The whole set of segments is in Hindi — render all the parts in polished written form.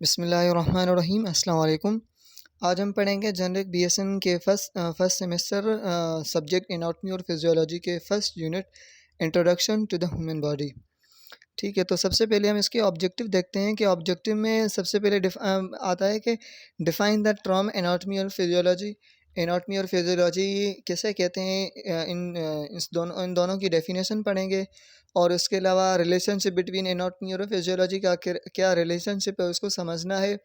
बिस्मिल्लाहिर्रहमानिर्रहीम अस्सलाम वालेकुम। आज हम पढ़ेंगे जनरिक बीएसएन के फर्स्ट सेमेस्टर सब्जेक्ट एनाटॉमी और फिजियोलॉजी के first unit introduction to the human body. ठीक है, तो सबसे पहले हम इसके ऑब्जेक्टिव देखते हैं कि ऑब्जेक्टिव में सबसे पहले आता है कि डिफाइन द टर्म एनाटॉमी और फिजियोलॉजी। एनाटॉमी और फिजियोलॉजी किसे कहते हैं, इन दोनों की डेफिनेशन पढ़ेंगे और उसके अलावा रिलेशनशिप बिटवीन एनाटॉमी और फिजियोलॉजी का क्या रिलेशनशिप है उसको समझना है।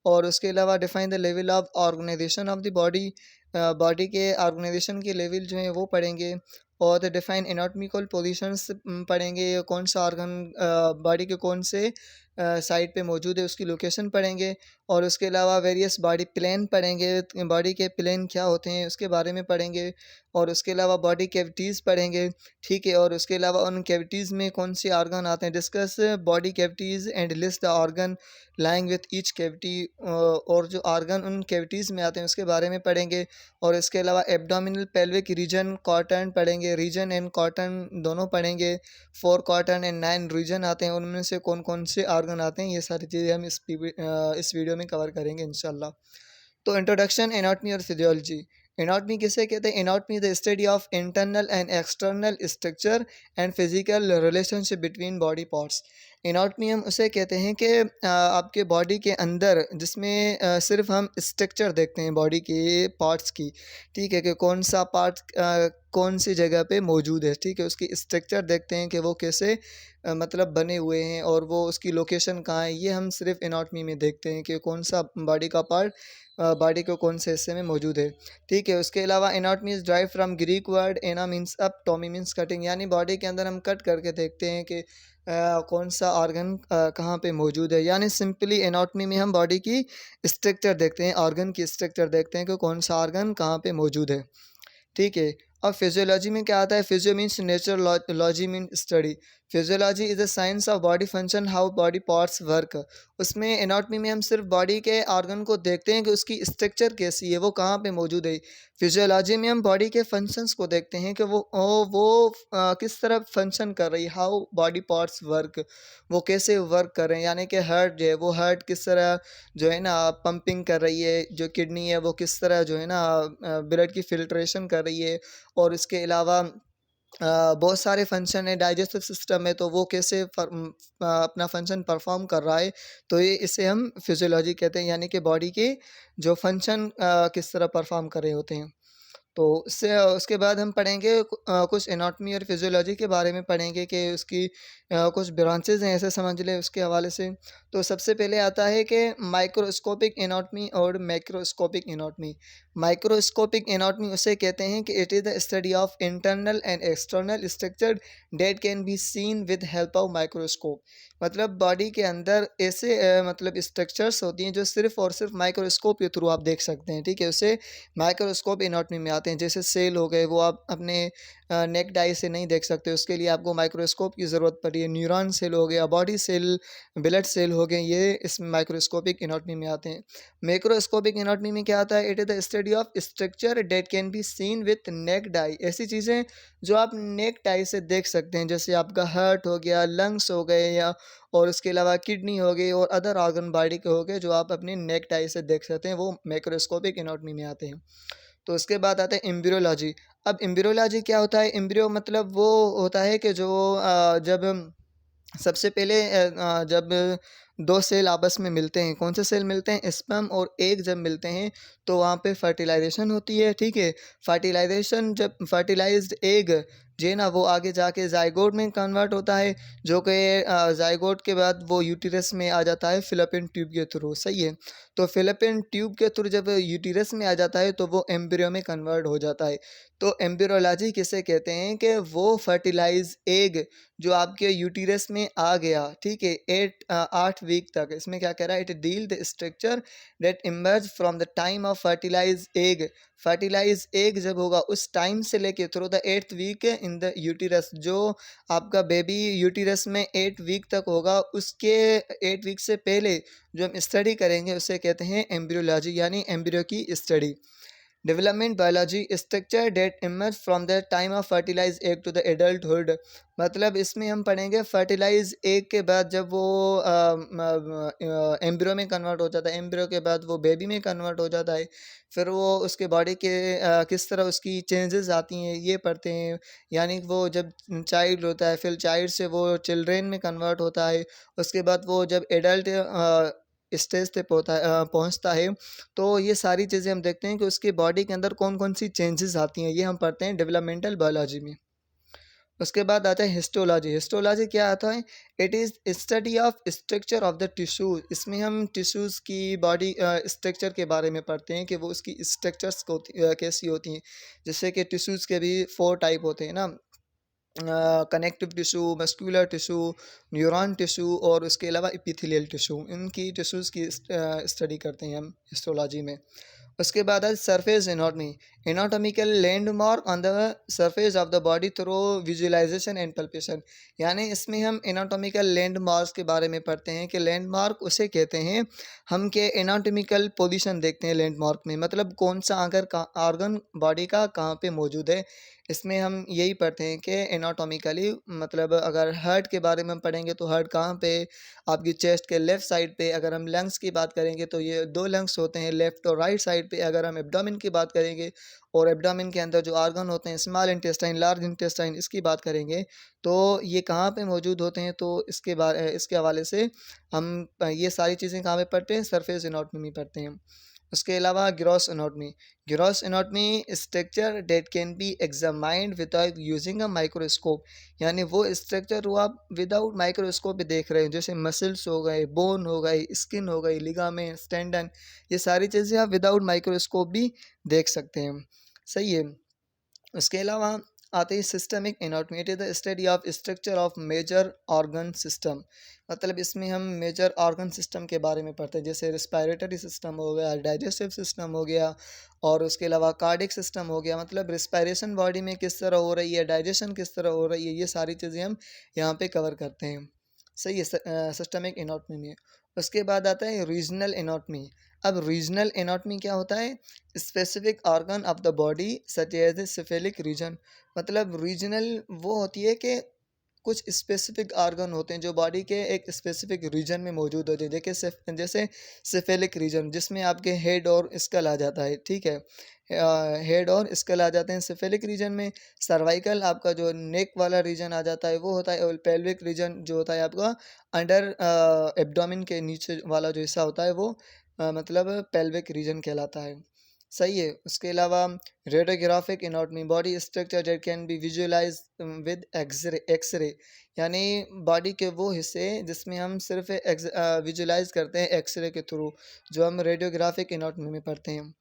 और उसके अलावा define the level of organisation of the body, body के ऑर्गेनाइजेशन के लेवल जो है वो पढ़ेंगे। और द डिफाइन एनाटॉमिकल पोजीशंस पढ़ेंगे, कौन सा ऑर्गन बॉडी के कौन से साइड पे मौजूद है उसकी लोकेशन पढ़ेंगे। और उसके अलावा वेरियस बॉडी प्लेन पढ़ेंगे, बॉडी के प्लेन क्या होते हैं उसके बारे में पढ़ेंगे। और उसके अलावा बॉडी कैविटीज़ पढ़ेंगे। ठीक है, और उसके अलावा उन कैविटीज़ में कौन से ऑर्गन आते हैं, discuss body cavities and list the organ lying with each cavity. और जो ऑर्गन उन कैविटीज़ में आते हैं उसके बारे में पढ़ेंगे। और इसके अलावा एब्डोमिनल पेल्विक रीजन कॉटन पढ़ेंगे, रीजन एंड कॉटन दोनों पढ़ेंगे। 4 कॉटन एंड 9 रीजन आते हैं, उनमें से कौन कौन से ऑर्गन आते हैं, ये सारी चीज़ें हम इस वीडियो में कवर करेंगे इंशाल्लाह। तो इंट्रोडक्शन एनाटॉमी और फिजियोलॉजी। एनाटॉमी किसे कहते हैं? Anatomy the study of internal and external structure and physical relationship between body parts. Anatomy हम उसे कहते हैं कि आपके बॉडी के अंदर जिसमें सिर्फ हम स्ट्रक्चर देखते हैं बॉडी के पार्ट्स की। ठीक है, कि कौन सा पार्ट कौन सी जगह पे मौजूद है। ठीक है, उसकी स्ट्रक्चर देखते हैं कि वो कैसे मतलब बने हुए हैं और वो उसकी लोकेशन कहाँ है। ये हम सिर्फ एनाटॉमी में देखते हैं कि कौन सा बॉडी का पार्ट बॉडी के कौन से हिस्से में मौजूद है। ठीक है, उसके अलावा anatomy is drive from Greek word ana means up, tomy means cutting, यानी बॉडी के अंदर हम कट करके देखते हैं कि कौन सा ऑर्गन कहाँ पे मौजूद है। यानी सिंपली एनाटॉमी में हम बॉडी की स्ट्रक्चर देखते हैं, ऑर्गन की स्ट्रक्चर देखते हैं कि कौन सा ऑर्गन कहाँ पे मौजूद है। ठीक है, अब फिजियोलॉजी में क्या आता है? Physio means nature, logy mean study. Physiology is a science of body function, how body parts work. उसमें एनाटॉमी में हम सिर्फ बॉडी के ऑर्गन को देखते हैं कि उसकी स्ट्रक्चर कैसी है, वो कहाँ पे मौजूद है। फिजियोलॉजी में हम बॉडी के फंक्शंस को देखते हैं कि वो किस तरह फंक्शन कर रही है, हाउ बॉडी पार्ट्स वर्क, वो कैसे वर्क कर रहे हैं। यानी कि हार्ट जो है वो हार्ट किस तरह जो है ना पंपिंग कर रही है, जो किडनी है वो किस तरह जो है ना ब्लड की फिल्ट्रेशन कर रही है। और इसके अलावा बहुत सारे फंक्शन है, डाइजेस्टिव सिस्टम है तो वो कैसे अपना फंक्शन परफॉर्म कर रहा है। तो ये इसे हम फिजियोलॉजी कहते हैं, यानी कि बॉडी के जो फंक्शन किस तरह परफॉर्म कर रहे होते हैं। तो उससे उसके बाद हम पढ़ेंगे कुछ एनाटॉमी और फिजियोलॉजी के बारे में पढ़ेंगे कि उसकी कुछ ब्रांचेज हैं, ऐसे समझ लें उसके हवाले से। तो सबसे पहले आता है कि माइक्रोस्कोपिक एनाटॉमी और मैक्रोस्कोपिक एनाटॉमी। माइक्रोस्कोपिक एनाटॉमी उसे कहते हैं कि it is the study of internal and external structure that can be seen with help of microscope. मतलब बॉडी के अंदर ऐसे मतलब स्ट्रक्चर्स होती हैं जो सिर्फ और सिर्फ माइक्रोस्कोप के थ्रू आप देख सकते हैं। ठीक है, उसे माइक्रोस्कोप एनाटॉमी में आते हैं। जैसे सेल हो गए, वो आप अपने नेक डाई से नहीं देख सकते, उसके लिए आपको माइक्रोस्कोप की ज़रूरत पड़ी है। न्यूरॉन सेल हो गया, बॉडी सेल, ब्लड सेल हो गए, ये इस माइक्रोस्कोपिक एनाटॉमी में आते हैं। मैक्रोस्कोपिक एनाटॉमी में क्या आता है? It is the study of structure that can be seen with naked eye. ऐसी चीज़ें जो आप नेक डाई से देख सकते हैं, जैसे आपका हार्ट हो गया, लंग्स हो गए, या और उसके अलावा किडनी हो गई और अदर ऑर्गन बॉडी के हो गए जो आप अपनी नेक डाई से देख सकते हैं, वो मैक्रोस्कोपिक एनाटॉमी में आते हैं। तो उसके बाद आता है एम्ब्रियोलॉजी। अब एम्ब्रियोलॉजी क्या होता है? एम्ब्रियो मतलब वो होता है कि जो जब सबसे पहले जब 2 सेल आपस में मिलते हैं, कौन से सेल मिलते हैं? स्पर्म और एग जब मिलते हैं तो वहाँ पे फर्टिलाइज़ेशन होती है। ठीक है, फर्टिलाइज़ेशन जब फर्टिलाइज्ड एग जो है ना वो आगे जाके ज़ाइगोट में कन्वर्ट होता है, जो कि ज़ाइगोट के बाद वो यूटेरस में आ जाता है फ़िलिपिन ट्यूब के थ्रू। सही है, तो फ़िलिपिन ट्यूब के थ्रू जब यूटेरस में आ जाता है तो वो एम्ब्रियो में कन्वर्ट हो जाता है। तो एम्ब्रियोलॉजी किसे कहते हैं? कि वो फर्टिलाइज़ एग जो आपके यूटेरस में आ गया, ठीक है, 8 वीक तक। इसमें क्या कह रहा है? It deal the structure that emerge from the time of fertilize egg. Fertilize egg जब होगा उस टाइम से लेके through the 8th week in the uterus, जो आपका बेबी यूटेरस में 8 वीक तक होगा, उसके 8 वीक से पहले जो हम स्टडी करेंगे उसे कहते हैं एम्ब्रियोलॉजी, यानी एम्ब्रियो की study. Development biology structure that emerge from the time of fertilize egg to the adulthood. मतलब इसमें हम पढ़ेंगे फर्टिलाइज एग के बाद जब वो एम्ब्रियो में कन्वर्ट हो जाता है, एम्ब्रियो के बाद वो बेबी में कन्वर्ट हो जाता है, फिर वो उसके बॉडी के किस तरह उसकी चेंजेस आती हैं ये पढ़ते हैं। यानी कि वो जब चाइल्ड होता है, फिर चाइल्ड से वो चिल्ड्रेन में कन्वर्ट होता है, उसके बाद वो जब एडल्ट स्टेज पे पहुंचता है, तो ये सारी चीज़ें हम देखते हैं कि उसकी बॉडी के अंदर कौन कौन सी चेंजेस आती हैं, ये हम पढ़ते हैं डेवलपमेंटल बायोलॉजी में। उसके बाद आता है हिस्टोलॉजी। हिस्टोलॉजी क्या आता है? It is study of structure of the tissues. इसमें हम टिश्यूज़ की बॉडी स्ट्रक्चर के बारे में पढ़ते हैं कि वो उसकी स्ट्रक्चर्स कैसी होती हैं। जैसे कि टिश्यूज़ के भी 4 टाइप होते हैं ना, connective tissue, muscular tissue, neuron tissue और उसके अलावा एपिथेलियल टिश्यू। इनकी टिश्यूज़ की स्टडी करते हैं हम हिस्टोलॉजी में। उसके बाद है surface anatomy. Anatomical landmark on the surface of the body through visualisation and palpation. यानी इसमें हम एनाटॉमिकल लैंडमार्क्स के बारे में पढ़ते हैं कि लैंडमार्क उसे कहते हैं हम के एनाटॉमिकल पोजीशन देखते हैं लैंडमार्क में, मतलब कौन सा आर्गन बॉडी का कहाँ पे मौजूद है। इसमें हम यही पढ़ते हैं कि एनाटॉमिकली, मतलब अगर हार्ट के बारे में हम पढ़ेंगे तो हार्ट कहाँ पे, आपकी चेस्ट के लेफ़्ट साइड पे। अगर हम लंग्स की बात करेंगे तो ये 2 लंग्स होते हैं, लेफ़्ट और राइट साइड पे। अगर हम एब्डोमेन की बात करेंगे और एब्डोमेन के अंदर जो ऑर्गन होते हैं, स्मॉल इंटेस्टाइन, लार्ज इंटेस्टाइन, इसकी बात करेंगे तो ये कहाँ पे मौजूद होते हैं। तो इसके हवाले से हम ये सारी चीज़ें कहाँ पे पढ़ते हैं? सरफेस एनाटॉमी में पढ़ते हैं। उसके अलावा gross anatomy. Gross anatomy structure that can B examined without using a microscope. यानी वो स्ट्रक्चर वो आप विदाउट माइक्रोस्कोप भी देख रहे हैं, जैसे मसल्स हो गए, बोन हो गई, स्किन हो गई, लिगामेंट, टेंडन, ये सारी चीज़ें आप विदाउट माइक्रोस्कोप भी देख सकते हैं। सही है। उसके अलावा आते हैं systemic anatomy. It is the study of structure of major organ system. मतलब इसमें हम मेजर ऑर्गन सिस्टम के बारे में पढ़ते हैं, जैसे रिस्पायरेटरी सिस्टम हो गया, डाइजेस्टिव सिस्टम हो गया और उसके अलावा कार्डिक सिस्टम हो गया। मतलब रिस्पायरेशन बॉडी में किस तरह हो रही है, डाइजेशन किस तरह हो रही है, ये सारी चीज़ें हम यहाँ पे कवर करते हैं। सही है, सिस्टमिक एनाटॉमी में। उसके बाद आता है रीजनल एनाटॉमी। अब रीजनल एनाटॉमी क्या होता है? Specific organ of the body such as the cephalic region. मतलब रीजनल वो होती है कि कुछ स्पेसिफिक ऑर्गन होते हैं जो बॉडी के एक स्पेसिफिक रीजन में मौजूद होते हैं। देखिए जैसे सिफेलिक रीजन, जिसमें आपके हेड और स्कल आ जाता है, ठीक है। हेड और स्कल आ जाते हैं सिफेलिक रीजन में। सर्वाइकल आपका जो नेक वाला रीजन आ जाता है वो होता है, और पेल्विक रीजन जो होता है आपका अंडर एब्डोमेन के नीचे वाला जो हिस्सा होता है वो मतलब पेल्विक रीजन कहलाता है। सही है। उसके अलावा radiographic anatomy, body structure that can be visualise with X-ray. यानी बॉडी के वो हिस्से जिसमें हम सिर्फ विजुअलाइज करते हैं एक्सरे के थ्रू, जो हम रेडियोग्राफिक एनाटॉमी में पढ़ते हैं।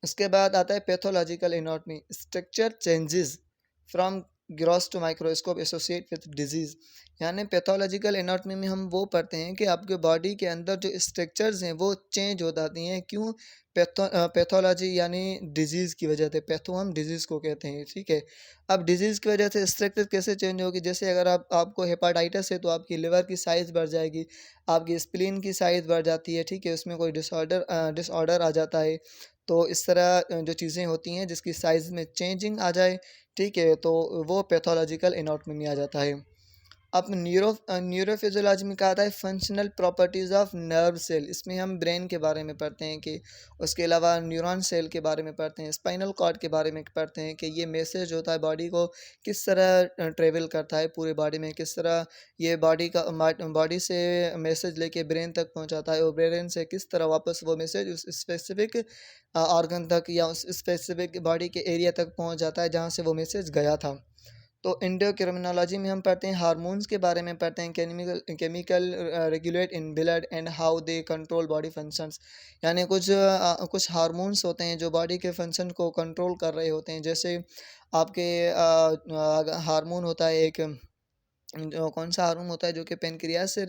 उसके बाद आता है pathological anatomy. Structure changes from gross to microscope associate with disease. यानी पैथोलॉजिकल एनाटॉमी में हम वो पढ़ते हैं कि आपके बॉडी के अंदर जो स्ट्रक्चर्स हैं वो चेंज हो जाती हैं। क्यों? पैथोलॉजी यानी डिजीज़ की वजह से। पैथो हम डिजीज़ को कहते हैं, ठीक है। अब डिजीज़ की वजह से स्ट्रक्चर कैसे चेंज होगी? जैसे अगर आपको हेपाटाइटिस है तो आपकी लिवर की साइज़ बढ़ जाएगी, आपकी स्प्लीन की साइज़ बढ़ जाती है, ठीक है। उसमें कोई डिसऑर्डर आ जाता है। तो इस तरह जो चीज़ें होती हैं जिसकी साइज़ में चेंजिंग आ जाए, ठीक है, तो वो पैथोलॉजिकल एनाटॉमी में आ जाता है। अब न्यूरोफिजियोलॉजी में कहा था है functional properties of nerve cell. इसमें हम ब्रेन के बारे में पढ़ते हैं कि उसके अलावा न्यूरॉन सेल के बारे में पढ़ते हैं, स्पाइनल कॉर्ड के बारे में पढ़ते हैं कि ये मैसेज होता है बॉडी को किस तरह ट्रेवल करता है पूरे बॉडी में, किस तरह ये बॉडी से मैसेज लेके ब्रेन तक पहुंचाता है और ब्रेन से किस तरह वापस वो मैसेज उस स्पेसिफिक ऑर्गन तक या उस स्पेसिफिक बॉडी के एरिया तक पहुंच जाता है जहां से वो मैसेज गया था। तो एंडोक्रिमिनोलॉजी में हम पढ़ते हैं हार्मोन्स के बारे में पढ़ते हैं, chemical regulate in blood and how they control body functions. यानी कुछ हार्मोन्स होते हैं जो बॉडी के फंक्शन को कंट्रोल कर रहे होते हैं। जैसे आपके हार्मोन होता है एक जो कौन सा हार्मोन होता है जो कि पेनक्रियास से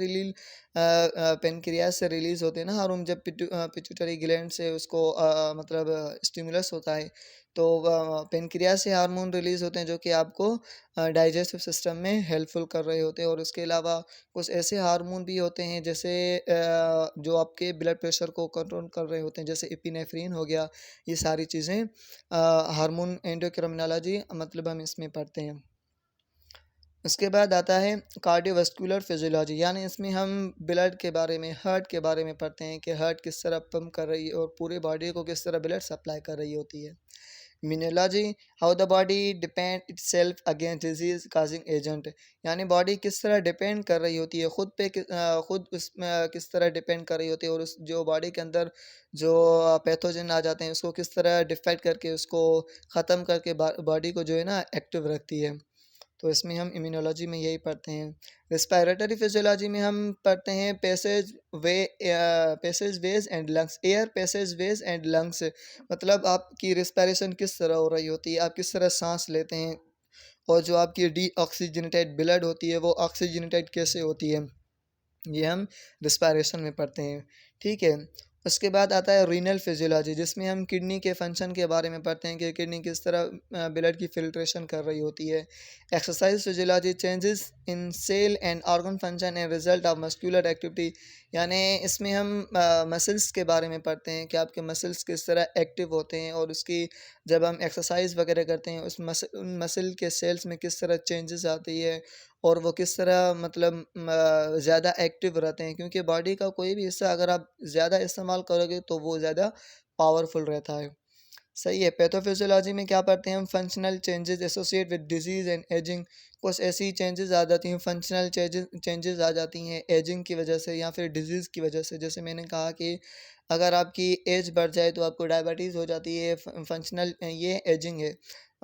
रिलीज़ होते हैं ना हार्मोन, जब पिट्यूटरी ग्लैंड से उसको मतलब स्टिमुलस होता है, तो पेनक्रियास से हार्मोन रिलीज़ होते हैं जो कि आपको डाइजेस्टिव सिस्टम में हेल्पफुल कर रहे होते हैं। और उसके अलावा कुछ ऐसे हार्मोन भी होते हैं जैसे जो आपके ब्लड प्रेशर को कंट्रोल कर रहे होते हैं, जैसे एपिनेफ्रिन हो गया। ये सारी चीज़ें हार्मोन एंडोक्रिमिनोलॉजी मतलब हम इसमें पढ़ते हैं। उसके बाद आता है कार्डियोवास्कुलर फिजियोलॉजी, यानी इसमें हम ब्लड के बारे में, हार्ट के बारे में पढ़ते हैं कि हार्ट किस तरह पंप कर रही है और पूरे बॉडी को किस तरह ब्लड सप्लाई कर रही होती है। Immunology, how the body depend itself against disease causing agent, यानी बॉडी किस तरह डिपेंड कर रही होती है खुद पे, खुद उस किस तरह डिपेंड कर रही होती है, और उस जो बॉडी के अंदर जो पैथोजन आ जाते हैं उसको किस तरह डिफाइट करके उसको ख़त्म करके बॉडी को जो है ना एक्टिव रखती है। तो इसमें हम इम्यूनोलॉजी में यही पढ़ते हैं। रिस्पायरेटरी फिजियोलॉजी में हम पढ़ते हैं passage ways and lungs, air passage ways and lungs, मतलब आपकी रिस्पायरेशन किस तरह हो रही होती है, आप किस तरह सांस लेते हैं, और जो आपकी डीऑक्सीजनेटेड ब्लड होती है वो ऑक्सीजनेटेड कैसे होती है, ये हम रिस्पायरेशन में पढ़ते हैं। ठीक है। उसके बाद आता है रीनल फिजियोलॉजी, जिसमें हम किडनी के फंक्शन के बारे में पढ़ते हैं कि किडनी किस तरह ब्लड की फिल्ट्रेशन कर रही होती है। Exercise physiology, changes in cell and organ function and result of muscular activity, यानी इसमें हम मसल्स के बारे में पढ़ते हैं कि आपके मसल्स किस तरह एक्टिव होते हैं, और उसकी जब हम एक्सरसाइज वगैरह करते हैं उन मसल के सेल्स में किस तरह चेंजेस आती है, और वो किस तरह मतलब ज़्यादा एक्टिव रहते हैं, क्योंकि बॉडी का कोई भी हिस्सा अगर आप ज़्यादा इस्तेमाल करोगे तो वो ज़्यादा पावरफुल रहता है। सही है। पैथोफिजियोलॉजी में क्या पढ़ते हैं हम, functional changes associate with disease and ageing, कुछ ऐसी चेंजेस आ जाती हैं, फंक्शनल चेंजेस आ जाती हैं एजिंग की वजह से या फिर डिजीज़ की वजह से। जैसे मैंने कहा कि अगर आपकी एज बढ़ जाए तो आपको डायबिटीज़ हो जाती है, फंक्शनल ये एजिंग है,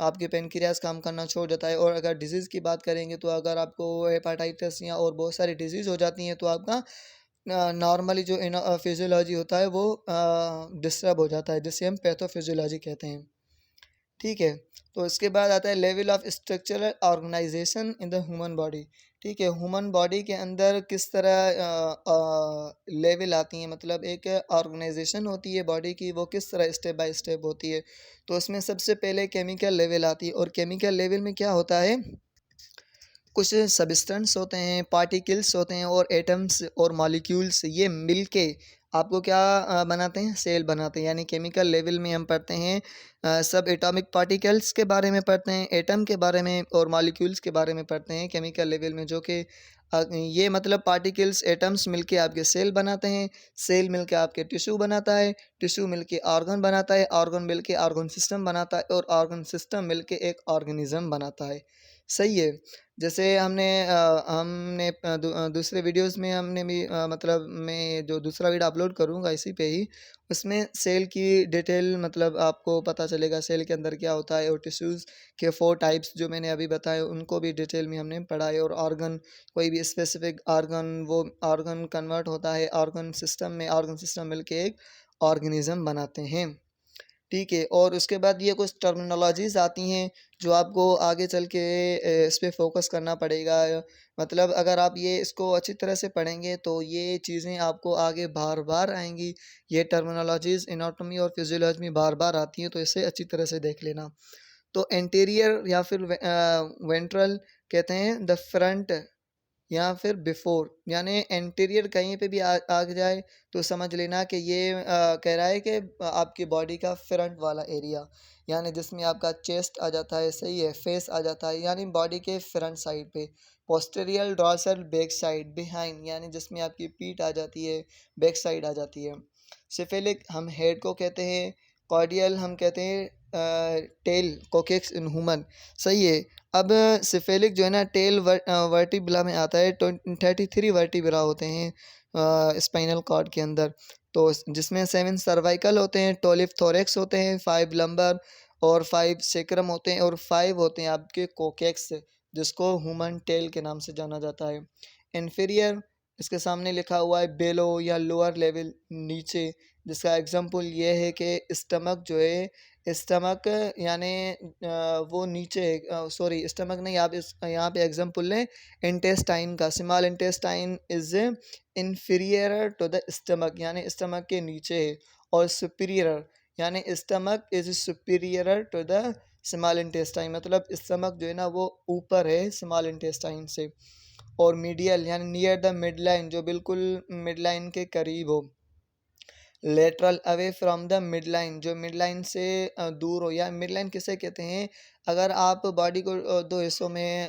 आपके पेनक्रियास काम करना छोड़ जाता है। और अगर डिजीज़ की बात करेंगे तो अगर आपको हेपाटाइटिस या और बहुत सारी डिजीज़ हो जाती हैं तो आपका नॉर्मली जो फिजियोलॉजी होता है वो डिस्टर्ब हो जाता है, जिसे हम पैथोफिजियोलॉजी कहते हैं। ठीक है। तो इसके बाद आता है level of structural organisation in the human body. ठीक है, ह्यूमन बॉडी के अंदर किस तरह लेवल आती हैं, मतलब एक ऑर्गेनाइजेशन होती है बॉडी की, वो किस तरह स्टेप बाय स्टेप होती है। तो उसमें सबसे पहले केमिकल लेवल आती है, और केमिकल लेवल में क्या होता है, कुछ सब्सटेंस होते हैं, पार्टिकल्स होते हैं और एटम्स और मॉलिक्यूल्स, ये मिलके आपको क्या बनाते हैं, सेल बनाते हैं। यानी केमिकल लेवल में हम पढ़ते हैं सब एटॉमिक पार्टिकल्स के बारे में पढ़ते हैं, एटम के बारे में और मॉलिक्यूल्स के बारे में पढ़ते हैं केमिकल लेवल में, जो कि ये मतलब पार्टिकल्स एटम्स मिलके आपके सेल बनाते हैं, सेल मिलके आपके टिश्यू बनाता है, टिश्यू मिलके ऑर्गन बनाता है, ऑर्गन मिलके ऑर्गन सिस्टम बनाता है, और ऑर्गन सिस्टम मिलके एक ऑर्गेनिज्म बनाता है। सही है। जैसे हमने दूसरे वीडियोस में हमने भी मतलब मैं जो दूसरा वीडियो अपलोड करूँगा इसी पे ही, उसमें सेल की डिटेल मतलब आपको पता चलेगा सेल के अंदर क्या होता है, और टिश्यूज़ के 4 टाइप्स जो मैंने अभी बताए उनको भी डिटेल में हमने पढ़ा है। और ऑर्गन, कोई भी स्पेसिफिक ऑर्गन, वो ऑर्गन कन्वर्ट होता है ऑर्गन सिस्टम में, ऑर्गन सिस्टम मिलके एक ऑर्गेनिज्म बनाते हैं। ठीक है। और उसके बाद ये कुछ टर्मिनोलॉजीज़ आती हैं जो आपको आगे चल के इस पे फ़ोकस करना पड़ेगा। मतलब अगर आप ये इसको अच्छी तरह से पढ़ेंगे तो ये चीज़ें आपको आगे बार-बार आएँगी। ये टर्मिनोलॉजीज़ एनाटॉमी और फिजियोलॉजी में बार-बार आती हैं, तो इसे अच्छी तरह से देख लेना। तो एंटीरियर या फिर वेंट्रल कहते हैं द फ्रंट, या फिर बिफोर, यानी एंटीरियर कहीं पे भी आ जाए तो समझ लेना कि ये कह रहा है कि आपकी बॉडी का फ्रंट वाला एरिया, यानी जिसमें आपका चेस्ट आ जाता है, सही है, फेस आ जाता है, यानी बॉडी के फ्रंट साइड पे। Posterior dorsal back side behind, यानी जिसमें आपकी पीठ आ जाती है, बैक साइड आ जाती है। सिफेलिक हम हेड को कहते हैं, कॉर्डियल हम कहते हैं टेल, कोकेक्स इन ह्यूमन। सही है। अब सिफेलिक जो है ना टेल वर्टिब्रा में आता है, 33 वर्टिब्रा होते हैं स्पाइनल कॉर्ड के अंदर। तो जिसमें 7 सर्वाइकल होते हैं, 12 थोरेक्स होते हैं, 5 लंबर और 5 सेक्रम होते हैं, और 5 होते हैं आपके कोकेक्स, जिसको ह्यूमन टेल के नाम से जाना जाता है। इन्फीरियर, इसके सामने लिखा हुआ है बेलो या लोअर लेवल, नीचे, जिसका एग्जांपल ये है कि स्टमक जो है, स्टमक यानी वो नीचे, सॉरी स्टमक नहीं, आप इस यहाँ पे एग्जांपल लें इंटेस्टाइन का। Small intestine is inferior to the stomach, यानी स्टमक के नीचे है, और सुपीरियर यानी stomach is superior to the small intestine, मतलब स्टमक जो है ना वो ऊपर है स्मॉल इंटेस्टाइन से। और मीडियल यानी नियर द मिड लाइन, जो बिल्कुल मिड लाइन के करीब हो। Lateral away from the mid line, जो मिड लाइन से दूर हो, या मिड लाइन किसे कहते हैं, अगर आप बॉडी को दो हिस्सों में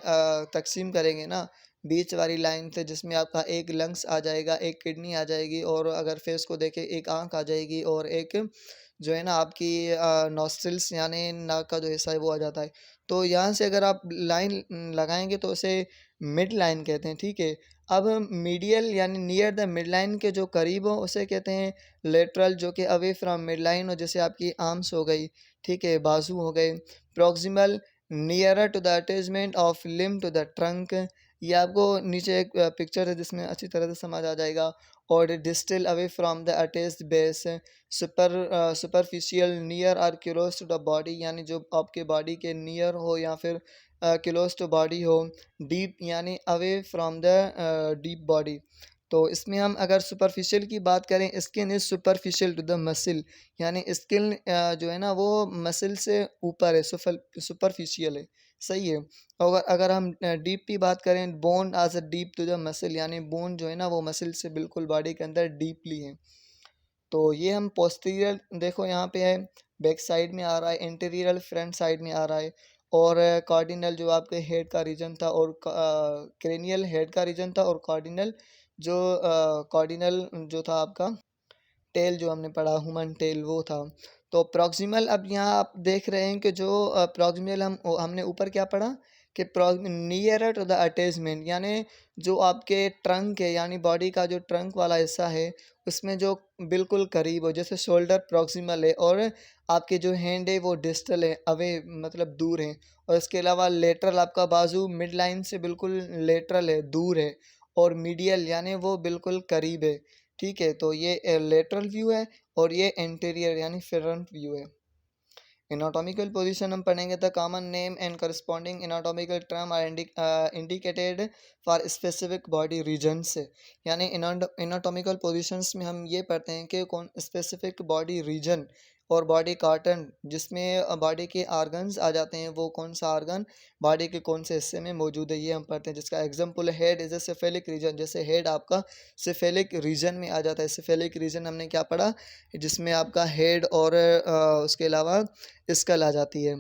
तकसीम करेंगे ना, बीच वाली लाइन से, जिसमें आपका एक लंग्स आ जाएगा, एक किडनी आ जाएगी, और अगर फेस को देखें एक आंख आ जाएगी, और एक जो है ना आपकी नॉस्ट्रिल्स यानी नाक का जो हिस्सा है वो आ जाता है। तो यहाँ से अगर आप लाइन लगाएंगे तो उसे मिड लाइन कहते हैं, ठीक है। अब मीडियल यानी नियर द मिड लाइन के जो करीब हो उसे कहते हैं लेटरल, जो कि अवे फ्रॉम मिड लाइन हो, जैसे आपकी आर्म्स हो गई, ठीक है, बाजू हो गए। Proximal nearer to the attachment of limb to the trunk, ये आपको नीचे एक पिक्चर है जिसमें अच्छी तरह से समझ आ जाएगा। और distal away from the attached base, superficial near or close to the body, यानी जो आपके बॉडी के नियर हो या फिर क्लोज टू बॉडी हो। डीप यानी away from the deep body. तो इसमें हम अगर सुपरफिशियल की बात करें, skin is superficial to the muscle, यानी स्किन जो है ना वो मसल से ऊपर है, सुपरफिशियल है, सही है। और अगर हम डीप की बात करें, bone as a deep to the muscle, यानी बोन जो है ना वो मसल से बिल्कुल बॉडी के अंदर डीपली है। तो ये हम पोस्टीरियर देखो यहाँ पे है, बैक साइड में आ रहा है, इंटीरियर फ्रंट साइड में आ रहा है। और कार्डिनल जो आपके हेड का रीजन था, और क्रेनियल हेड का रीजन था, और कार्डिनल जो कार्डिनल जो था आपका टेल, जो हमने पढ़ा ह्यूमन टेल वो था। तो प्रॉक्सिमल, अब यहाँ आप देख रहे हैं कि जो प्रॉक्सिमल हमने ऊपर क्या पढ़ा कि नियर टू द अटैचमेंट, यानी जो आपके ट्रंक है, यानी बॉडी का जो ट्रंक वाला हिस्सा है उसमें जो बिल्कुल करीब हो, जैसे शोल्डर प्रॉक्सिमल है, और आपके जो हैंड है वो डिस्टल है, अवे मतलब दूर है। और इसके अलावा लेटरल, आपका बाजू मिड लाइन से बिल्कुल लेटरल है, दूर है। और मीडियल यानी वो बिल्कुल करीब है, ठीक है। तो ये लेटरल व्यू है, और ये एंटीरियर यानी फ्रंट व्यू है। एनाटॉमिकल पोजीशन हम पढ़ेंगे, the common name and corresponding anatomical term are indicated for specific body regions, यानी एनाटॉमिकल पोजीशंस में हम ये पढ़ते हैं कि कौन स्पेसिफिक बॉडी रीजन और बॉडी कार्टन, जिसमें बॉडी के आर्गन्स आ जाते हैं, वो कौन सा आर्गन बॉडी के कौन से हिस्से में मौजूद है, ये हम पढ़ते हैं। जिसका example head is a cephalic region, जैसे हेड आपका सिफेलिक रीजन में आ जाता है। सिफेलिक रीजन हमने क्या पढ़ा, जिसमें आपका हेड और उसके अलावा स्कल आ जाती है।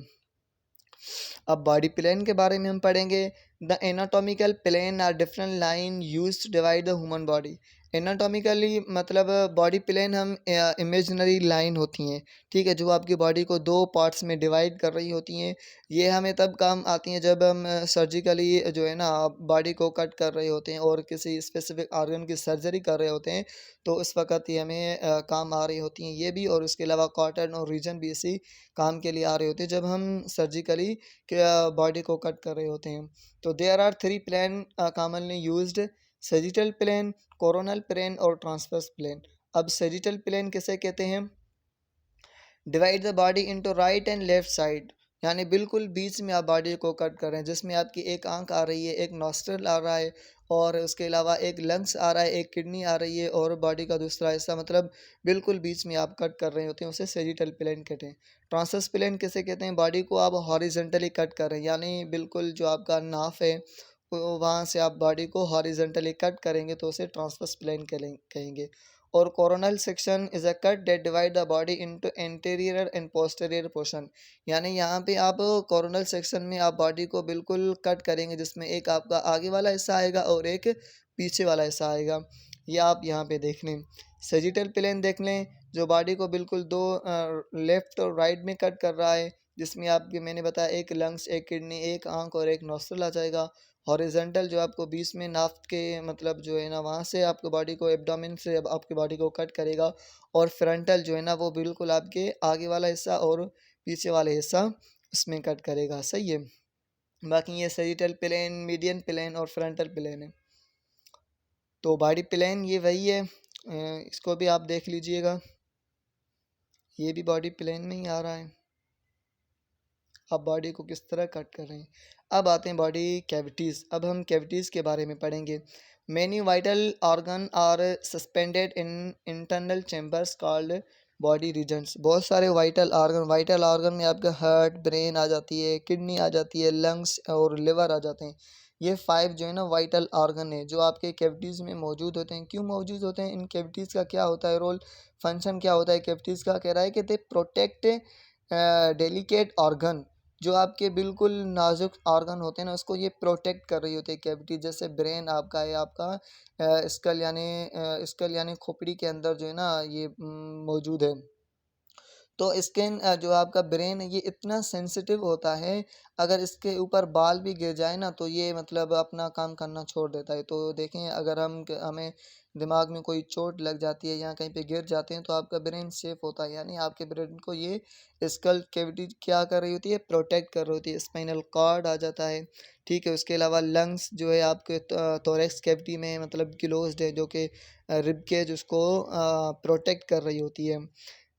अब बॉडी प्लेन के बारे में हम पढ़ेंगे, the anatomical plane are different line use to divide the human body. Anatomically मतलब बॉडी प्लेन हम इमेजिनरी लाइन होती हैं, ठीक है, जो आपकी बॉडी को दो पार्ट्स में डिवाइड कर रही होती हैं। ये हमें तब काम आती हैं जब हम सर्जिकली जो है ना बॉडी को कट कर रहे होते हैं और किसी स्पेसिफिक ऑर्गन की सर्जरी कर रहे होते हैं, तो उस वक़्त ये हमें काम आ रही होती हैं ये भी। और उसके अलावा कॉटन और रीजन भी इसी काम के लिए आ रहे होते हैं जब हम सर्जिकली बॉडी को कट कर रहे होते हैं। तो there are three plane commonly used, sagittal plane, coronal plane और ट्रांसवर्स प्लेन। अब सेजिटल प्लेन किसे कहते हैं, divide the body into right and left side, यानी बिल्कुल बीच में आप बॉडी को कट कर रहे हैं, जिसमें आपकी एक आंख आ रही है, एक नॉस्ट्रल आ रहा है, और उसके अलावा एक लंग्स आ रहा है, एक किडनी आ रही है, और बॉडी का दूसरा हिस्सा, मतलब बिल्कुल बीच में आप कट कर रहे होते हैं, उसे सेजिटल प्लेन कहते हैं। ट्रांसवर्स प्लेन किसे कहते हैं, बॉडी को आप हॉरिजेंटली कट कर रहे हैं, यानी बिल्कुल जो आपका नाफ है वहाँ से आप बॉडी को हॉरिजेंटली कट करेंगे तो उसे ट्रांसवर्स प्लेन कहेंगे। और coronal section is a cut that divide the body into anterior and posterior portion, यानी यहाँ पे आप कोरोनल सेक्शन में आप बॉडी को बिल्कुल कट करेंगे, जिसमें एक आपका आगे वाला हिस्सा आएगा और एक पीछे वाला हिस्सा आएगा। ये आप यहाँ पे देख लें। सेजिटल प्लेन देख लें, जो बॉडी को बिल्कुल दो लेफ्ट और राइट में कट कर रहा है, जिसमें आपके मैंने बताया एक लंग्स, एक किडनी, एक आंख और एक नॉस्ट्रल आ जाएगा। हॉरिजेंटल जो आपको बीच में नाफ के मतलब जो है ना वहाँ से आपके बॉडी को एब्डोमेन से अब आपके बॉडी को कट करेगा। और फ्रंटल जो है ना वो बिल्कुल आपके आगे वाला हिस्सा और पीछे वाले हिस्सा उसमें कट करेगा, सही है। बाकी ये सेजिटल प्लेन, मीडियन प्लेन और फ्रंटल प्लेन है। तो बॉडी प्लेन ये वही है, इसको भी आप देख लीजिएगा। ये भी बॉडी प्लेन में ही आ रहा है। अब बॉडी को किस तरह कट कर रहे हैं। अब आते हैं बॉडी कैविटीज़। अब हम कैविटीज़ के बारे में पढ़ेंगे। Many vital organ are suspended in internal chambers called body regions. बहुत सारे वाइटल ऑर्गन में आपका हार्ट, ब्रेन आ जाती है, किडनी आ जाती है, लंग्स और लिवर आ जाते हैं। ये 5 जो है ना वाइटल ऑर्गन है जो आपके कैविटीज़ में मौजूद होते हैं। क्यों मौजूद होते हैं? इन कैविटीज़ का क्या होता है रोल, फंक्शन क्या होता है कैविटीज़ का? कह रहा है कि दे प्रोटेक्ट डेलिकेट ऑर्गन, जो आपके बिल्कुल नाजुक ऑर्गन होते हैं ना उसको ये प्रोटेक्ट कर रही होती है कैविटी। जैसे ब्रेन आपका है, आपका स्कल यानी खोपड़ी के अंदर जो है ना ये मौजूद है। तो स्किन जो आपका ब्रेन है ये इतना सेंसिटिव होता है, अगर इसके ऊपर बाल भी गिर जाए ना तो ये मतलब अपना काम करना छोड़ देता है। तो देखें, अगर हमें दिमाग में कोई चोट लग जाती है या कहीं पे गिर जाते हैं तो आपका ब्रेन सेफ होता है, यानी आपके ब्रेन को ये स्कल कैविटी क्या कर रही होती है, प्रोटेक्ट कर रही होती है। स्पाइनल कॉर्ड आ जाता है, ठीक है। उसके अलावा लंग्स जो है आपके थोरैक्स कैविटी में मतलब क्लोज्ड है, जो कि रिब केज उसको प्रोटेक्ट कर रही होती है।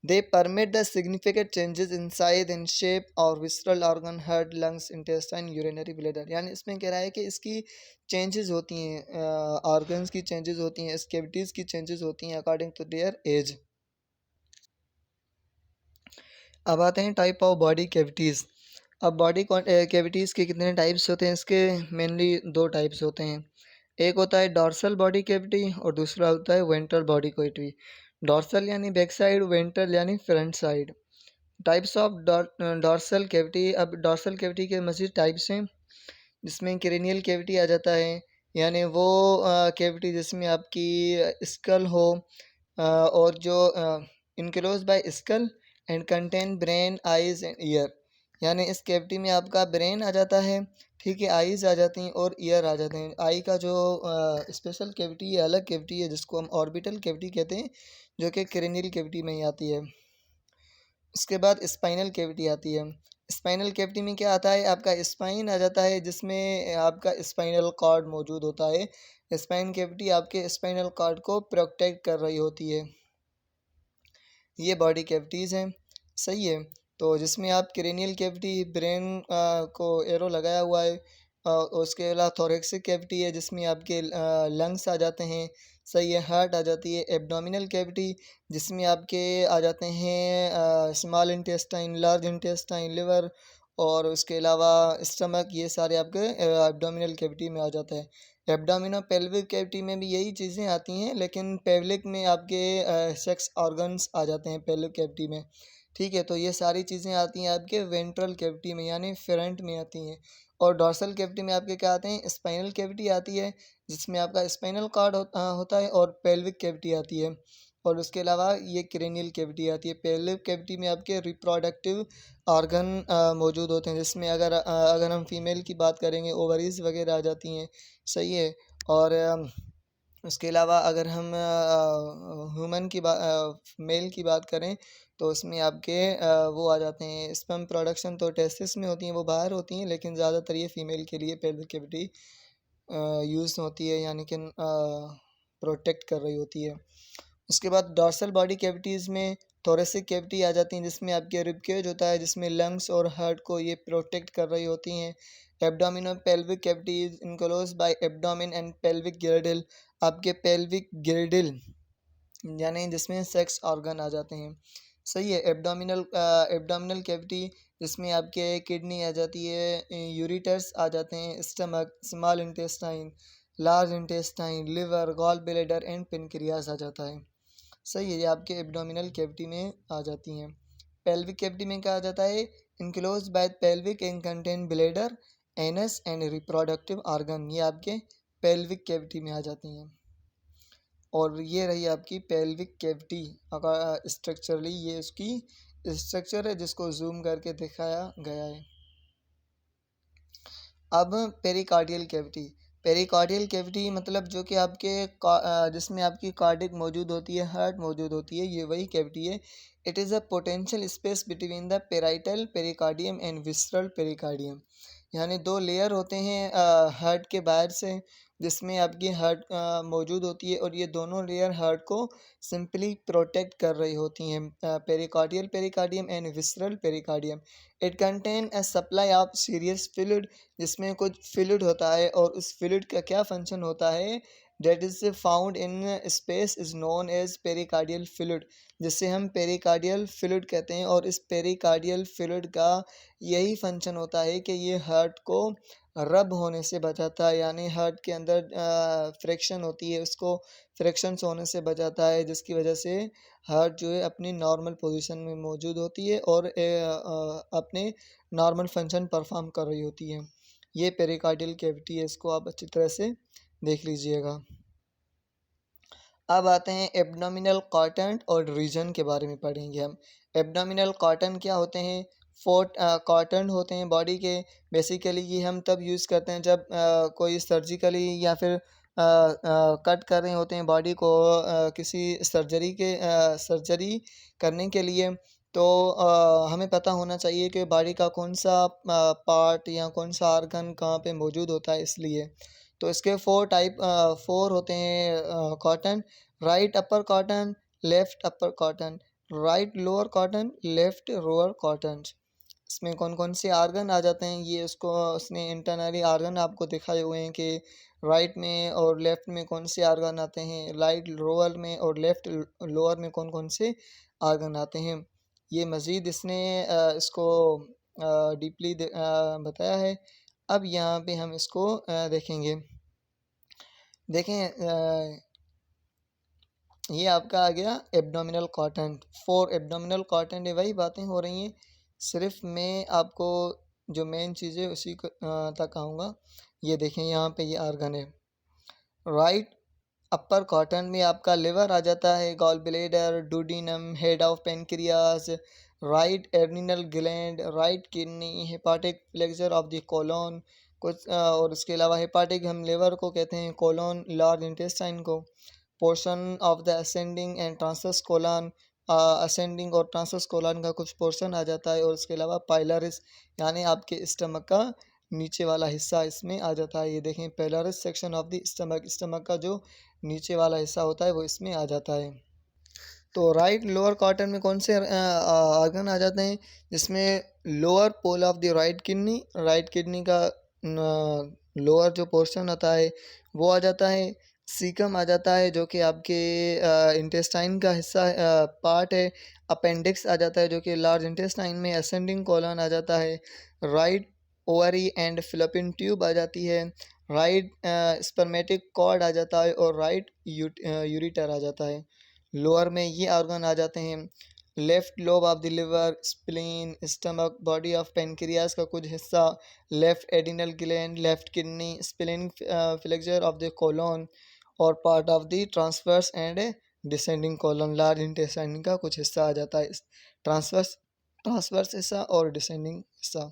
They permit the significant changes in size and shape और visceral organ, heart, lungs, intestine, urinary bladder। यानी इसमें कह रहा है कि इसकी चेंजेस होती हैं, ऑर्गन्स की चेंजेस होती हैं, इस कैविटीज़ की चेंजेस होती हैं अकॉर्डिंग टू देयर एज। अब आते हैं टाइप ऑफ बॉडी कैविटीज़। अब बॉडी कैविटीज़ के कितने टाइप्स होते हैं? इसके मेनली 2 टाइप्स होते हैं। एक होता है डॉर्सल बॉडी कैविटी और दूसरा होता है वेंट्रल बॉडी कैविटी। डॉर्सल यानी बैक साइड, वेंट्रल यानी front side. Types of dorsal cavity. अब डॉर्सल कैविटी के मज़ीद टाइप्स हैं, जिसमें क्रेनियल कैविटी आ जाता है, यानी वो कैविटी जिसमें आपकी स्कल हो और जो enclose by skull and contain brain, eyes and ear. यानी इस कैविटी में आपका ब्रेन आ जाता है, ठीक है, आइज़ आ जाती हैं और ईयर आ जाते हैं। आई का जो स्पेशल कैविटी है, अलग कैविटी है, जिसको हम ऑर्बिटल कैविटी कहते हैं, जो कि क्रेनियल कैविटी में ही आती है। उसके बाद स्पाइनल कैविटी आती है। स्पाइनल कैविटी में क्या आता है, आपका स्पाइन आ जाता है, जिसमें आपका स्पाइनल कॉर्ड मौजूद होता है। स्पाइन कैविटी आपके स्पाइनल कॉर्ड को प्रोटेक्ट कर रही होती है। ये बॉडी कैविटीज़ हैं, सही है। तो जिसमें आप क्रेनियल कैविटी, ब्रेन को एरो लगाया हुआ है। उसके अलावा थोरेक्सिक कैविटी है जिसमें आपके लंग्स आ जाते हैं, सही है। हार्ट आ जाती है। एब्डोमिनल कैविटी जिसमें आपके आ जाते हैं small intestine, large intestine, liver और उसके अलावा स्टमक, ये सारे आपके एब्डोमिनल कैविटी में आ जाता है। एब्डोमिनो पेल्विक कैविटी में भी यही चीज़ें आती हैं, लेकिन पेल्विक में आपके सेक्स ऑर्गन्स आ जाते हैं पेल्विक कैविटी में, ठीक है। तो ये सारी चीज़ें आती हैं आपके वेंट्रल कैविटी में, यानी फ्रंट में आती हैं। और डॉर्सल कैविटी में आपके क्या आते हैं, स्पाइनल कैविटी आती है, जिसमें आपका स्पाइनल कॉर्ड होता है, और पेल्विक कैविटी आती है। और उसके अलावा ये क्रेनियल कैविटी आती है। पेल्विक कैविटी में आपके रिप्रोडक्टिव ऑर्गन मौजूद होते हैं, जिसमें अगर हम फीमेल की बात करेंगे, ओवरीज वगैरह आ जाती हैं, सही है। और उसके अलावा अगर हम ह्यूमन की मेल की बात करें तो उसमें आपके वो आ जाते हैं, स्पर्म प्रोडक्शन तो टेस्टिस में होती हैं, वो बाहर होती हैं, लेकिन ज़्यादातर ये फीमेल के लिए पेल्विक कैविटी यूज़ होती है, यानी कि प्रोटेक्ट कर रही होती है। उसके बाद डॉर्सल बॉडी कैविटीज़ में थोरेसिक कैविटी आ जाती हैं, जिसमें आपके रिब केज होता है, जिसमें लंग्स और हार्ट को ये प्रोटेक्ट कर रही होती हैं। Abdominopelvic cavities enclose by abdomen and pelvic girdle. आपके पेल्विक गिर्डल यानी जिसमें सेक्स ऑर्गन आ जाते हैं, सही है। एब्डोमिनल कैविटी जिसमें आपके किडनी आ जाती है, यूरिटर्स आ जाते हैं, stomach, small intestine, large intestine, liver, gall bladder and pancreas आ जाता है, सही है। ये आपके एब्डोमिनल कैविटी में आ जाती हैं। पेल्विक कैविटी में क्या आ जाता है, enclose by pelvic and contain bladder, anus and reproductive organ. ये आपके पेल्विक कैविटी में आ जाती हैं। और ये रही आपकी पेल्विक कैविटी। अगर स्ट्रक्चरली ये उसकी स्ट्रक्चर है, जिसको जूम करके दिखाया गया है। अब पेरिकार्डियल कैविटी। पेरिकार्डियल कैविटी मतलब जो कि आपके जिसमें आपकी कार्डिक मौजूद होती है, हार्ट मौजूद होती है, ये वही कैविटी है। It is a potential space between the parietal pericardium and visceral pericardium. यानी 2 लेयर होते हैं हार्ट के बाहर से, जिसमें आपकी हार्ट मौजूद होती है, और ये दोनों लेयर हार्ट को सिंपली प्रोटेक्ट कर रही होती हैं। Pericardial pericardium and visceral pericardium. It contain a supply of serious fluid, जिसमें कुछ फ्लूइड होता है, और उस फ्लूइड का क्या फंक्शन होता है, that is found in space is known as pericardial fluid, जिसे हम पेरिकार्डियल फ्लूइड कहते हैं। और इस पेरिकार्डियल फ्लूइड का यही फंक्शन होता है कि ये हार्ट को रब होने से बचाता है, यानी हार्ट के अंदर फ्रिक्शन होती है, उसको फ्रिक्शंस होने से बचाता है, जिसकी वजह से हार्ट जो है अपनी नॉर्मल पोजीशन में मौजूद होती है और अपने नॉर्मल फंक्शन परफॉर्म कर रही होती है। ये पेरिकार्डियल कैविटी है, इसको आप अच्छी तरह से देख लीजिएगा। अब आते हैं एब्डोमिनल कॉर्टेंट और रीजन के बारे में पढ़ेंगे हम। एब्डोमिनल कॉर्टेंट क्या होते हैं? 4 कॉर्टेंट होते हैं बॉडी के। बेसिकली ये हम तब यूज़ करते हैं जब कोई सर्जिकली या फिर कट कर रहे होते हैं बॉडी को किसी सर्जरी करने के लिए। तो हमें पता होना चाहिए कि बॉडी का कौन सा पार्ट या कौन सा ऑर्गन कहाँ पे मौजूद होता है, इसलिए। तो इसके 4 होते हैं quadrant. Right upper quadrant, left upper quadrant, right lower quadrant, left lower quadrant. इसमें कौन कौन से आर्गन आ जाते हैं, ये उसने इंटरनली आर्गन आपको दिखाए हुए हैं कि राइट में और लेफ्ट में कौन से आर्गन आते हैं, राइट लोअर में और लेफ्ट लोअर में कौन कौन से आर्गन आते हैं। ये मज़ीद इसने इसको डीपली बताया है। अब यहाँ पे हम इसको देखेंगे। देखें, ये आपका आ गया एब्डोमिनल कॉर्टेंट। 4 एब्डोमिनल कॉर्टेंट, वही बातें हो रही हैं, सिर्फ मैं आपको जो मेन चीज़ है उसी को तक आऊँगा। ये देखें, यहाँ पे ये आर्गन है। राइट अपर कॉर्टेंट में आपका लिवर आ जाता है, gall bladder, duodenum, head of pancreas, right adrenal gland, right kidney, hepatic flexure of the colon. कुछ और इसके अलावा हेपाटिक हम लिवर को कहते हैं, कोलोन लार्ज इंटेस्टाइन को। Portion of the ascending and transverse colon, ascending और ट्रांसवर्स कोलन का कुछ पोर्शन आ जाता है। और इसके अलावा पाइलरिस, यानी आपके स्टमक का नीचे वाला हिस्सा इसमें आ जाता है। ये देखें, pylorus section of the stomach, stomach का जो नीचे वाला हिस्सा होता है वो इसमें आ जाता है। तो राइट लोअर क्वार्टर में कौन से आर्गन आ जाते हैं, जिसमें lower pole of the right kidney का लोअर जो पोर्शन होता है वो आ जाता है। सीकम आ जाता है, जो कि आपके इंटेस्टाइन का हिस्सा पार्ट है। अपेंडिक्स आ जाता है, जो कि लार्ज इंटेस्टाइन में। असेंडिंग कोलन आ जाता है। Right ovary and fallopian tube आ जाती है। राइट स्पर्मेटिक कॉर्ड आ जाता है, और राइट यूरिटर आ जाता है। लोअर में ये ऑर्गन आ जाते हैं। Left lobe of the liver, spleen, stomach, body of pancreas का कुछ हिस्सा, left adrenal gland, left kidney, splenic flexure of the colon, और part of the transverse and descending colon, large intestine का कुछ हिस्सा आ जाता है। ट्रांसवर्स हिस्सा और डिसेंडिंग हिस्सा।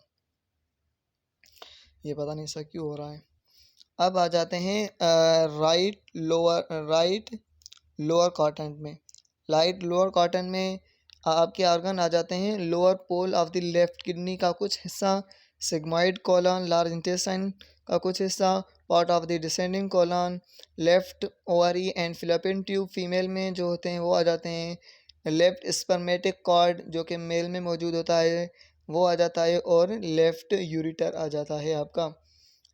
ये पता नहीं ऐसा क्यों हो रहा है। अब आ जाते हैं राइट लोअर क्वाड्रेंट में। राइट लोअर क्वाड्रेंट में आपके ऑर्गन आ जाते हैं। Lower pole of the left kidney का कुछ हिस्सा, सिग्मॉइड कोलन, लार्ज इंटेस्टाइन का कुछ हिस्सा, part of the descending colon, left ovary and fallopian tube female में जो होते हैं वो आ जाते हैं। लेफ्ट स्पर्मेटिक कॉर्ड जो कि मेल में मौजूद होता है वो आ जाता है, और लेफ्ट यूरिटर आ जाता है आपका।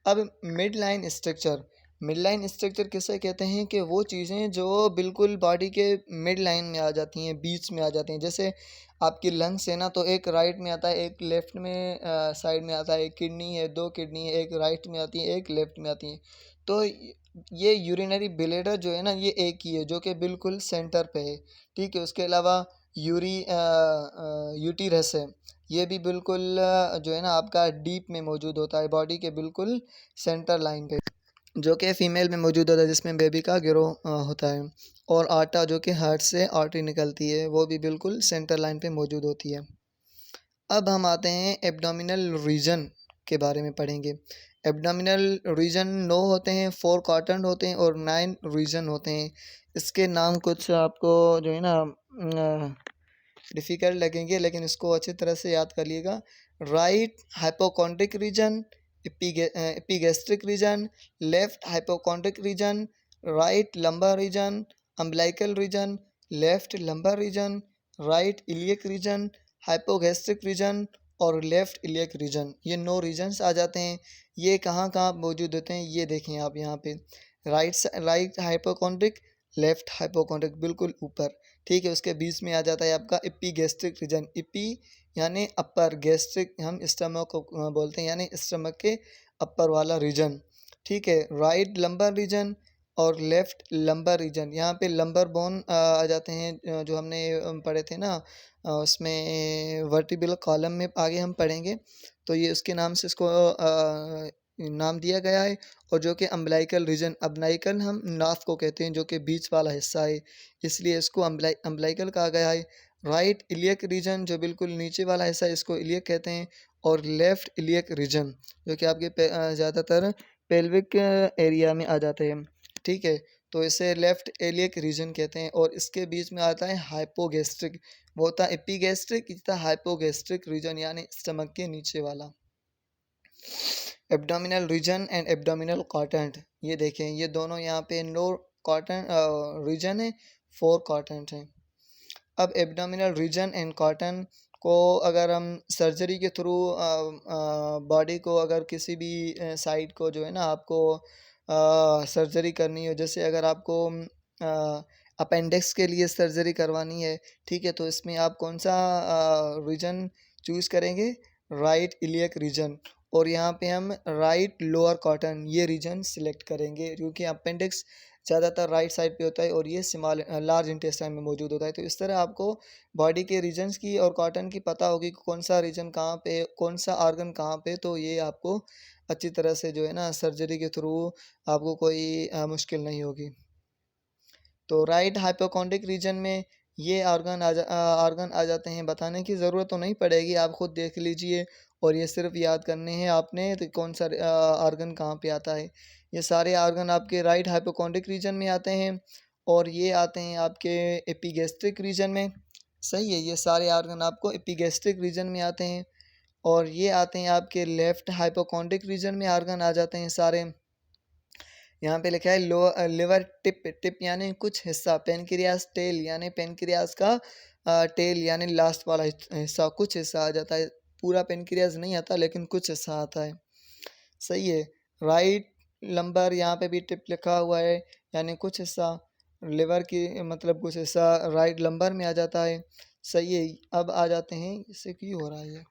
अब मिड लाइन स्ट्रक्चर किसे कहते हैं, कि वो चीज़ें जो बिल्कुल बॉडी के मिड लाइन में आ जाती हैं, बीच में आ जाती हैं। जैसे आपकी लंग्स है ना, तो एक राइट में आता है, एक लेफ्ट में साइड में आता है। एक किडनी है, 2 किडनी है, एक राइट में आती है, एक लेफ्ट में आती है। तो ये यूरिनरी ब्लैडर जो है ना, ये एक ही है जो कि बिल्कुल सेंटर पे है, ठीक है। उसके अलावा यूटीरस है, ये भी बिल्कुल जो है ना आपका डीप में मौजूद होता है, बॉडी के बिल्कुल सेंटर लाइन पे, जो कि फीमेल में मौजूद होता है, जिसमें बेबी का गिरोह होता है। और आटा जो कि हार्ट से आर्टरी निकलती है, वो भी बिल्कुल सेंटर लाइन पे मौजूद होती है। अब हम आते हैं एब्डोमिनल रीजन के बारे में पढ़ेंगे। एब्डोमिनल रीजन 9 होते हैं, 4 क्वाड्रेंट होते हैं और 9 रीजन होते हैं। इसके नाम कुछ आपको जो है ना डिफ़िकल्ट लगेंगे, लेकिन इसको अच्छी तरह से याद कर लिएगा। Right hypochondriac region, epigastric region, left hypochondriac region, right lumbar region, umbilical region, left lumbar region, right iliac region, hypogastric region और लेफ्ट इलियक रीजन। ये 9 रीजन्स आ जाते हैं। ये कहाँ कहाँ मौजूद होते हैं ये देखें आप यहाँ पे, राइट हाइपोकॉन्ड्रिक, लेफ्ट हाइपोकॉन्ड्रिक बिल्कुल ऊपर, ठीक है। उसके बीच में आ जाता है आपका एपिगैस्ट्रिक रीजन, एपी यानी अपर, गैस्ट्रिक हम स्टमक को बोलते हैं यानी स्टमक के अपर वाला रीजन, ठीक है। राइट लंबर रीजन और लेफ्ट लंबर रीजन, यहाँ पे लंबर बोन आ जाते हैं, जो हमने पढ़े थे ना, उसमें वर्टिब्रल कॉलम में आगे हम पढ़ेंगे, तो ये उसके नाम से इसको नाम दिया गया है। और जो कि अम्बिलिकल रीजन, अम्बिलिकल हम नाफ को कहते हैं जो कि बीच वाला हिस्सा है, इसलिए इसको अम्बिलिकल कहा गया है। राइट इलियक रीजन जो बिल्कुल नीचे वाला हिस्सा है इसको इलियक कहते हैं। और लेफ्ट इलियक रीजन जो कि आपके ज़्यादातर पेल्विक एरिया में आ जाते हैं, ठीक है, तो इसे लेफ्ट इलियक रीजन कहते हैं। और इसके बीच में आता है हाइपोगैस्ट्रिक, वो होता है एपिगैस्ट्रिक, इतना हाइपोगैस्ट्रिक रीजन यानी स्टमक के नीचे वाला। Abdominal region and abdominal quadrant, ये देखें ये दोनों यहाँ पे नो क्वाड्रेंट रीजन है, 4 क्वाड्रेंट हैं। अब एब्डोमिनल रीजन एंड क्वाड्रेंट को अगर हम सर्जरी के थ्रू बॉडी को अगर किसी भी साइड को जो है ना आपको सर्जरी करनी हो, जैसे अगर आपको अपेंडिक्स के लिए सर्जरी करवानी है, ठीक है, तो इसमें आप कौन सा रीजन चूज़ करेंगे, राइट इलियक रीजन। और यहाँ पे हम राइट लोअर क्वाड्रेंट ये रीजन सिलेक्ट करेंगे, क्योंकि अपेंडिक्स ज़्यादातर राइट साइड पे होता है और ये स्मॉल लार्ज इंटेस्टाइन में मौजूद होता है। तो इस तरह आपको बॉडी के रीजन्स की और कॉटन की पता होगी कि कौन सा रीजन कहाँ पे, कौन सा ऑर्गन कहाँ पे, तो ये आपको अच्छी तरह से जो है ना सर्जरी के थ्रू आपको कोई मुश्किल नहीं होगी। तो राइट हाइपोकॉन्ड्रिक रीजन में ये ऑर्गन आ जाते हैं, बताने की ज़रूरत तो नहीं पड़ेगी, आप खुद देख लीजिए और ये सिर्फ याद करने हैं आपने तो कौन सा ऑर्गन कहाँ पे आता है। ये सारे ऑर्गन आपके राइट हाइपोकॉन्ड्रिक रीजन में आते हैं और ये आते हैं आपके एपिगैस्ट्रिक रीजन में, सही है। ये सारे ऑर्गन आपको एपिगैस्ट्रिक रीजन में आते हैं और ये आते हैं आपके लेफ्ट हाइपोकॉन्ड्रिक रीजन में ऑर्गन आ जाते हैं सारे। यहाँ पे लिखा है लिवर टिप, टिप यानी कुछ हिस्सा, पेनक्रियास टेल यानी पेनक्रियास का टेल यानी लास्ट वाला हिस्सा, कुछ हिस्सा आ जाता है, पूरा पेनक्रियास नहीं आता लेकिन कुछ हिस्सा आता है, सही है। राइट लंबर यहाँ पे भी टिप लिखा हुआ है यानी कुछ हिस्सा, लिवर की मतलब कुछ हिस्सा राइट लंबर में आ जाता है, सही है। अब आ जाते हैं, इससे क्यों हो रहा है ये,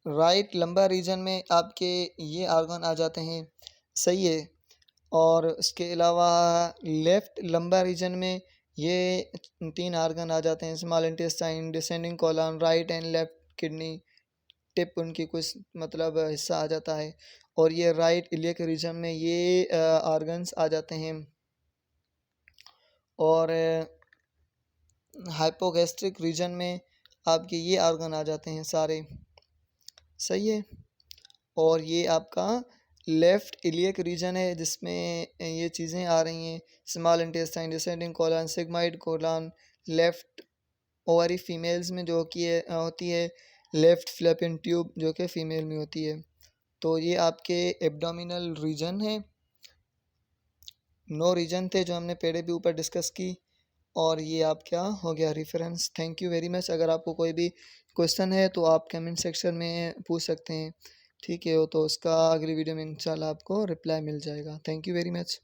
राइट लंबर रीजन में आपके ये ऑर्गन आ जाते हैं, सही है। और इसके अलावा लेफ्ट लंबर रीजन में ये 3 ऑर्गन आ जाते हैं, small intestine, descending column, right and left kidney tip उनकी कुछ मतलब हिस्सा आ जाता है। और ये राइट इलियक रीजन में ये ऑर्गन्स आ जाते हैं। और हाइपोगैस्ट्रिक रीजन में आपके ये ऑर्गन आ जाते हैं सारे, सही है। और ये आपका लेफ्ट इलियक रीजन है जिसमें ये चीज़ें आ रही हैं, small intestine, descending colon, sigmoid colon, left ovary females में जो कि होती है, लेफ्ट फ्लैपियन ट्यूब जो कि फीमेल में होती है। तो ये आपके एब्डोमिनल रीजन है, 9 रीजन थे जो हमने पेड़े के ऊपर डिस्कस की। और ये आप क्या हो गया reference. Thank you very much. अगर आपको कोई भी क्वेश्चन है तो आप कमेंट सेक्शन में पूछ सकते हैं, ठीक है, तो उसका अगली वीडियो में इंशाल्लाह आपको रिप्लाई मिल जाएगा। Thank you very much.